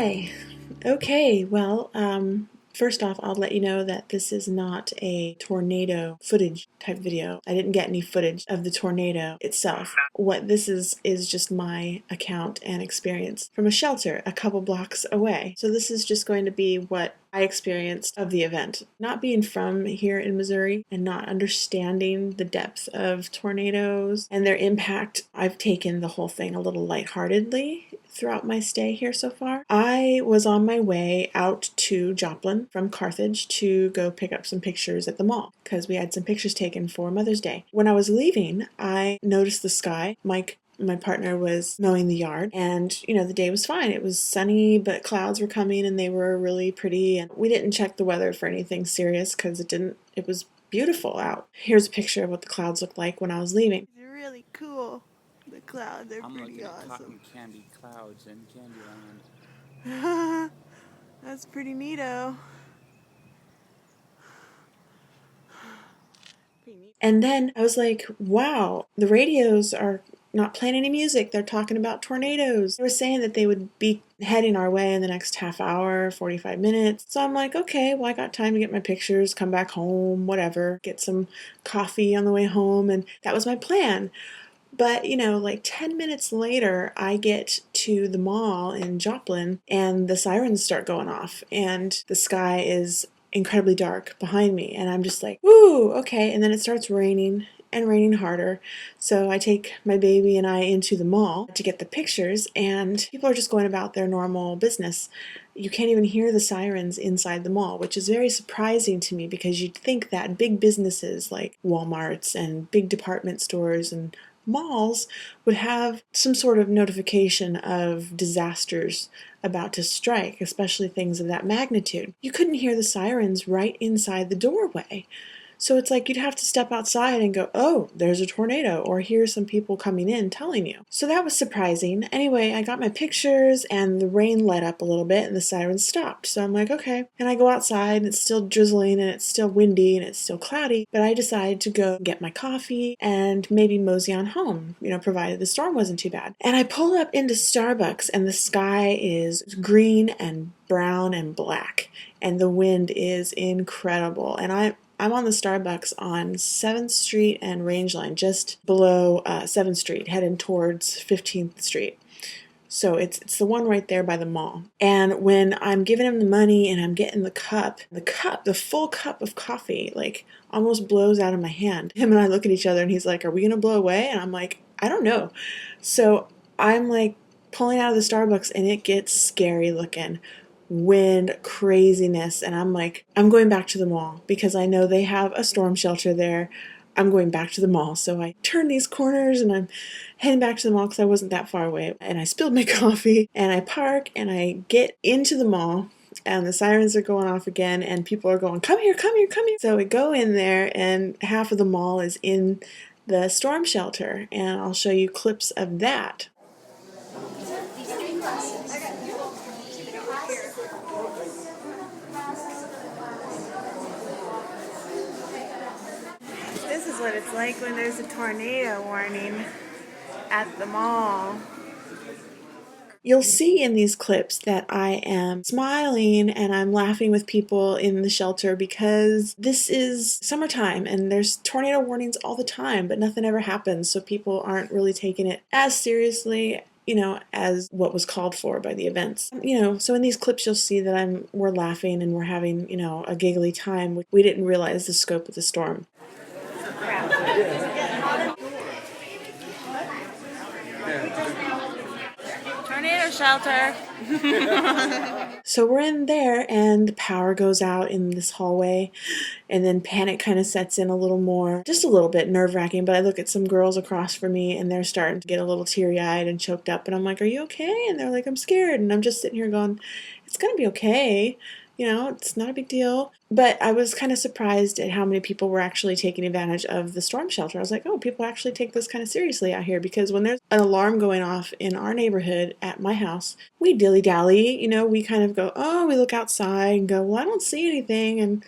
Hi. Okay, well, first off, I'll let you know that this is not a tornado footage type video. I didn't get any footage of the tornado itself. What this is just my account and experience from a shelter a couple blocks away. So this is just going to be what I experienced of the event. Not being from here in Missouri and not understanding the depth of tornadoes and their impact, I've taken the whole thing a little lightheartedly throughout my stay here so far. I was on my way out to Joplin from Carthage to go pick up some pictures at the mall because we had some pictures taken for Mother's Day. When I was leaving, I noticed the sky. Mike, my partner, was mowing the yard, and the day was fine. It was sunny, but clouds were coming and they were really pretty, and we didn't check the weather for anything serious because it was beautiful out. Here's a picture of what the clouds looked like when I was leaving. They're really cool. The clouds are I'm pretty looking at awesome. cotton candy clouds in Candyland. That's pretty neato. And then I was like, wow, the radios are not playing any music. They're talking about tornadoes. They were saying that they would be heading our way in the next half hour, 45 minutes. So I'm like, okay, well, I got time to get my pictures, come back home, whatever, get some coffee on the way home. And that was my plan. But, like 10 minutes later, I get to the mall in Joplin and the sirens start going off and the sky is incredibly dark behind me. And I'm just like, woo, okay. And then it starts raining and raining harder. So I take my baby and I into the mall to get the pictures, and people are just going about their normal business. You can't even hear the sirens inside the mall, which is very surprising to me because you'd think that big businesses like Walmarts and big department stores and malls would have some sort of notification of disasters about to strike, especially things of that magnitude. You couldn't hear the sirens right inside the doorway. So it's like you'd have to step outside and go, oh, there's a tornado, or hear some people coming in telling you. So that was surprising. Anyway, I got my pictures and the rain let up a little bit and the sirens stopped. So I'm like, okay. And I go outside and it's still drizzling and it's still windy and it's still cloudy, but I decided to go get my coffee and maybe mosey on home, provided the storm wasn't too bad. And I pull up into Starbucks and the sky is green and brown and black and the wind is incredible. And I'm on the Starbucks on 7th Street and Rangeline, just below 7th Street, heading towards 15th Street. So it's the one right there by the mall. And when I'm giving him the money and I'm getting the full cup of coffee, like almost blows out of my hand. Him and I look at each other and he's like, are we going to blow away? And I'm like, I don't know. So I'm like pulling out of the Starbucks and it gets scary looking. Wind, craziness, and I'm like, I'm going back to the mall because I know they have a storm shelter there. I'm going back to the mall. So I turn these corners and I'm heading back to the mall because I wasn't that far away. And I spilled my coffee and I park and I get into the mall and the sirens are going off again and people are going, come here, come here, come here. So we go in there and half of the mall is in the storm shelter and I'll show you clips of that. This is what it's like when there's a tornado warning at the mall. You'll see in these clips that I am smiling and I'm laughing with people in the shelter because this is summertime and there's tornado warnings all the time, but nothing ever happens, so people aren't really taking it as seriously as what was called for by the events. So in these clips you'll see that we're laughing and we're having, a giggly time. We didn't realize the scope of the storm. Tornado shelter. So we're in there and the power goes out in this hallway and then panic kind of sets in a little more, just a little bit nerve-wracking, but I look at some girls across from me and they're starting to get a little teary-eyed and choked up and I'm like, are you okay? And they're like, I'm scared. And I'm just sitting here going, it's gonna be okay. It's not a big deal. But I was kind of surprised at how many people were actually taking advantage of the storm shelter. I was like, oh, people actually take this kind of seriously out here because when there's an alarm going off in our neighborhood at my house, we dilly-dally, we kind of go, oh, we look outside and go, well, I don't see anything. And,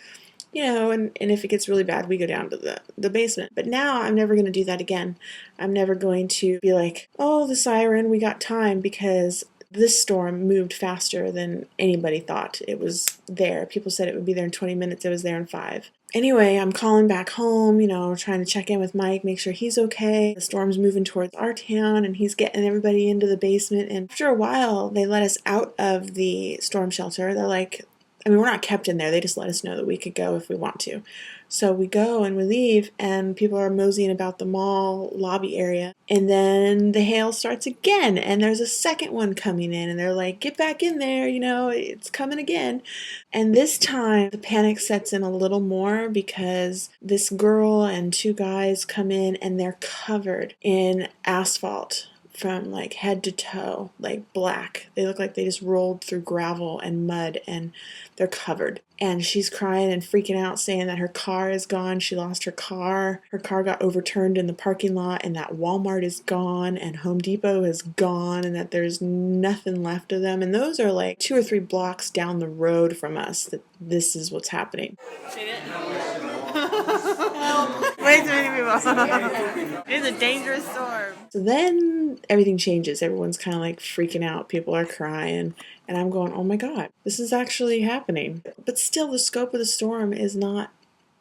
and if it gets really bad, we go down to the basement. But now I'm never going to do that again. I'm never going to be like, oh, the siren, we got time, because This storm moved faster than anybody thought. It was there. People said it would be there in 20 minutes. It was there in 5. Anyway, I'm calling back home, trying to check in with Mike, make sure he's okay. The storm's moving towards our town, and he's getting everybody into the basement. And after a while, they let us out of the storm shelter. They're like, we're not kept in there. They just let us know that we could go if we want to. So we go and we leave, and people are moseying about the mall lobby area. And then the hail starts again, and there's a second one coming in, and they're like, get back in there, it's coming again. And this time, the panic sets in a little more because this girl and 2 guys come in, and they're covered in asphalt from like head to toe, like black. They look like they just rolled through gravel and mud, and they're covered. And she's crying and freaking out, saying that her car is gone. She lost her car. Her car got overturned in the parking lot, and that Walmart is gone, and Home Depot is gone, and that there's nothing left of them. And those are like 2 or 3 blocks down the road from us that this is what's happening. Way too many people. It's a dangerous storm. So then everything changes. Everyone's kind of like freaking out. People are crying. And I'm going, oh my God, this is actually happening. But still, the scope of the storm is not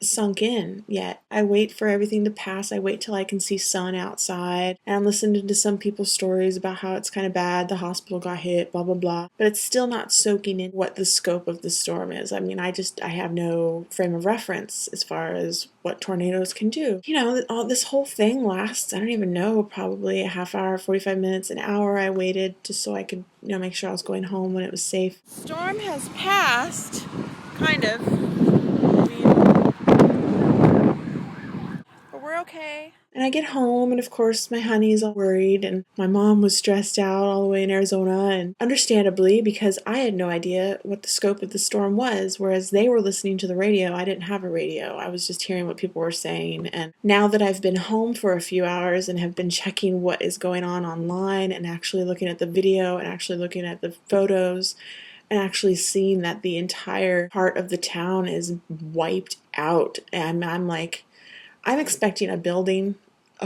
sunk in yet. I wait for everything to pass. I wait till I can see sun outside. And I'm listening to some people's stories about how it's kind of bad. The hospital got hit, blah, blah, blah. But it's still not soaking in what the scope of the storm is. I mean, I have no frame of reference as far as what tornadoes can do. This whole thing lasts, I don't even know, probably a half hour, 45 minutes, an hour. I waited just so I could, make sure I was going home when it was safe. Storm has passed, kind of. But we're okay. And I get home, and of course my honey's all worried, and my mom was stressed out all the way in Arizona, and understandably, because I had no idea what the scope of the storm was, whereas they were listening to the radio. I didn't have a radio. I was just hearing what people were saying. And now that I've been home for a few hours and have been checking what is going on online and actually looking at the video and actually looking at the photos and actually seeing that the entire part of the town is wiped out, and I'm like, I'm expecting a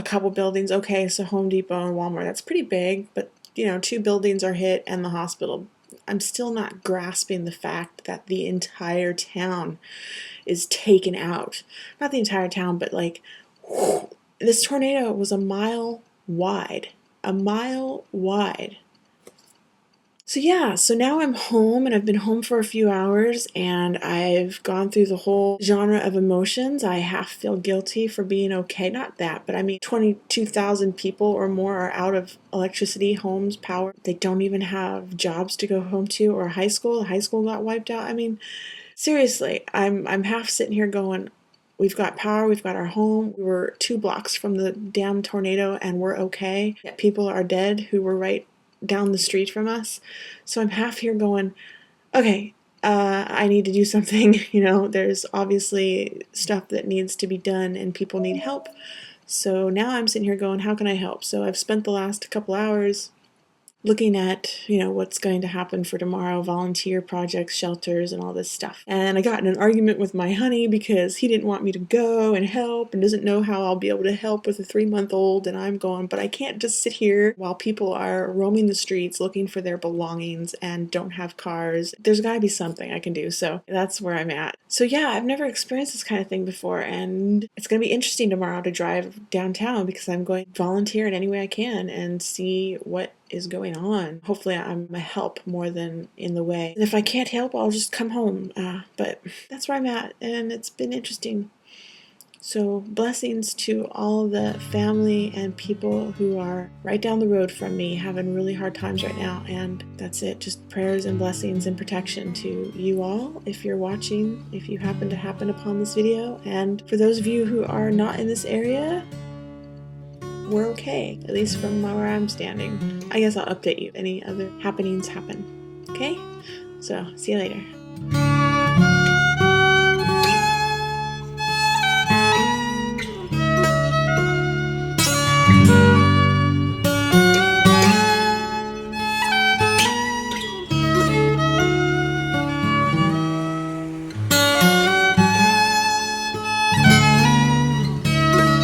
couple buildings. Okay, so Home Depot and Walmart, that's pretty big, but 2 buildings are hit and the hospital. I'm still not grasping the fact that the entire town is taken out. Not the entire town, but like, this tornado was a mile wide. A mile wide. So now I'm home, and I've been home for a few hours, and I've gone through the whole genre of emotions. I half feel guilty for being okay. Not that, but I mean, 22,000 people or more are out of electricity, homes, power. They don't even have jobs to go home to, or high school. The high school got wiped out. I mean, seriously, I'm half sitting here going, we've got power, we've got our home. We were 2 blocks from the damn tornado, and we're okay. Yet people are dead who were right down the street from us. So I'm half here going, okay, I need to do something. There's obviously stuff that needs to be done and people need help. So now I'm sitting here going, how can I help? So I've spent the last couple hours looking at, what's going to happen for tomorrow, volunteer projects, shelters, and all this stuff. And I got in an argument with my honey because he didn't want me to go and help and doesn't know how I'll be able to help with a 3-month-old. And I'm going, but I can't just sit here while people are roaming the streets looking for their belongings and don't have cars. There's got to be something I can do. So that's where I'm at. So yeah, I've never experienced this kind of thing before. And it's going to be interesting tomorrow to drive downtown because I'm going to volunteer in any way I can and see what is going on. Hopefully I'm a help more than in the way. And if I can't help, I'll just come home. But that's where I'm at, and it's been interesting. So blessings to all the family and people who are right down the road from me having really hard times right now. And that's it. Just prayers and blessings and protection to you all if you're watching, if you happen upon this video. And for those of you who are not in this area, we're okay, at least from where I'm standing. I guess I'll update you if any other happenings happen. Okay? So, see you later.